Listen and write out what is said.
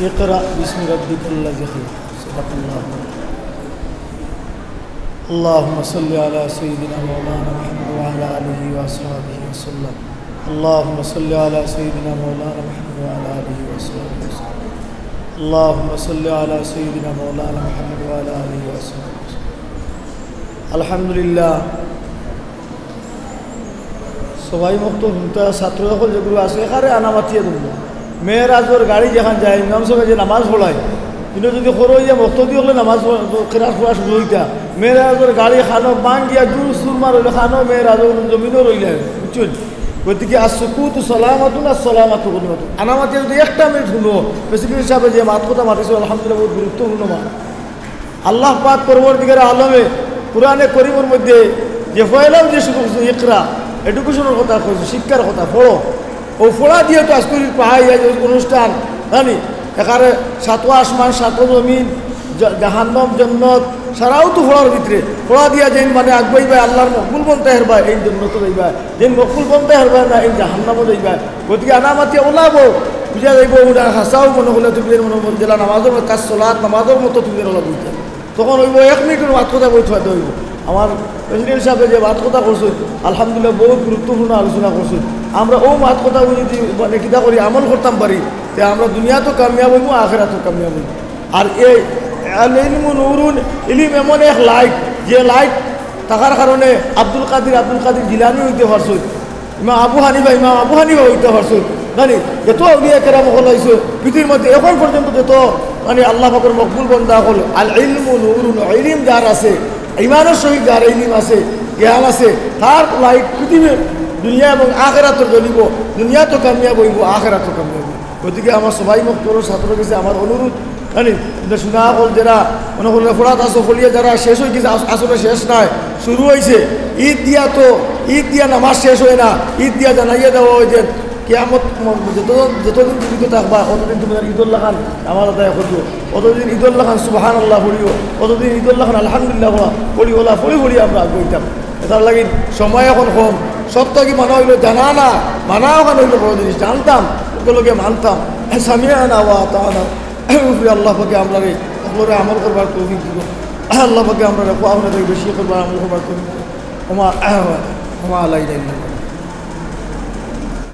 اقرأ بسم ربك الذي خلق صدق الله اللهم صل على سيدنا مولانا محمد وعلى آله وأصحابه وسلم اللهم صل على سيدنا مولانا محمد وعلى آله وصحبه وسلم اللهم صل على سيدنا مولانا محمد وعلى آله وصحبه وسلم الحمد لله সবাই মুক্ত হুমতা ছাত্র সকল যেগুলো আছে এখানে আনা মাতিয়ে দেবো মেয়ের আজর গাড়ি যেখান যায় ইমাম সাহেব যে নামাজ পড়ায় কিন্তু যদি খরো হইয়া মক্ত দিয়ে হলে নামাজ খেরাজ পড়া শুরু হইতা মেয়ের আজর গাড়ি খানো বান গিয়া জুর সুর মার হইলে খানো মেয়ের আজর জমিনও রইলে বুঝছেন গতিকে আর সুকুত সালামাতুন আর সালামাতু গনিমাতুন আনা মাতিয়ে যদি একটা মিনিট শুনো প্রেসিডেন্ট সাহেব যে মাত কথা মাতিছে আলহামদুলিল্লাহ বহুত গুরুত্বপূর্ণ মাত আল্লাহ পাক পরবর্তীকার আলমে কোরআনে করিমের মধ্যে যে ফয়লাম যে শুধু ইকরা এডুকেশনের কথা কইছে শিক্ষার কথা পড়ো ও পড়া দিয়ে তো আজকে পাহাই অনুষ্ঠান জানি এখানে সাতোয়া আসমান সাতোয়া জমিন জাহান্নাম জান্নাত সারাও তো পড়ার ভিতরে পড়া দিয়া যেন মানে আগবাইবা আল্লাহর মকবুল বনতে হেরবা এই জান্নাত যাইবা যেন মকবুল বনতে হেরবা না এই জাহান্নামও যাইবা গতিকে আনামাতি ওলাবো বুঝা যাইব ওটা হাসাও মনে হলে তুমি মনে জেলা নামাজের কাজ চলাত নামাজের মতো তুমি ওলা বুঝতে তখন হইব 1 মিনিটের মাত কথা বই থাকতে হইব আমার প্রেসিডেন্ট সাহেব যে মাত কথা করছেন আলহামদুলিল্লাহ বহুত গুরুত্বপূর্ণ আলোচনা করছেন আমরা ও মাত কথা যদি মানে কিতা করি আমল করতাম পারি তে আমরা দুনিয়াতেও কামিয়াব হইব আখিরাতেও কামিয়াব হইব আর এই ইলমু নূরুন ইলম এমন এক লাইট যে লাইট থাকার কারণে আব্দুল কাদির জিলানি হইতে পারছেন ইমাম আবু হানিফা হইতে পারছেন জানি যত আউলিয়া কেরাম হল হয়েছে পৃথিবীর মধ্যে এখন পর্যন্ত যত মানে আল্লাহ পাকের মকবুল বন্দা হল আল ইলমু নূরুন ইলম যার আছে ইমানের সহিত যার ইলম আছে জ্ঞান আছে তার লাইট পৃথিবীর দুনিয়া এবং আখিরাতের জ্বলিব দুনিয়া তো কামিয়াব হইব আখিরাতও কামিয়াব হইব গতিকে আমার সবাই মুক্তর ছাত্র কাছে আমার অনুরোধ জানি শোনা হল যারা মনে করলে ফোড়াত আসো ফলিয়া যারা শেষ হয়ে গেছে আসলে শেষ নাই শুরু হয়েছে ঈদ দিয়া নামাজ শেষ হয় না ঈদ দিয়া জানাইয়া দেওয়া হয় যে কিয়ামত যতদিন জীবিত থাকবা অতদিন তুমি ঈদুল্লাহ খান আমার আদায় করিও অতদিন ঈদুল্লাহ খান সুবহানাল্লাহ পড়িও অতদিন ঈদুল্লাহ খান আলহামদুলিল্লাহ পড়ি আমরা আগ্রহিতাম এটার লাগি সময় এখন কম সব থেকে মানা হইলো জানা না মানা ওখানে হইলো বড় জিনিস জানতাম ওগুলোকে মানতাম সামিয়া না ওয়া তাআলা আল্লাহ পাকে আমরা সকলরে আমল করবার তৌফিক দিব আল্লাহ পাকে আমরা কোয়া বেশি করবার আমল করবার তৌফিক ওমা আলাইনা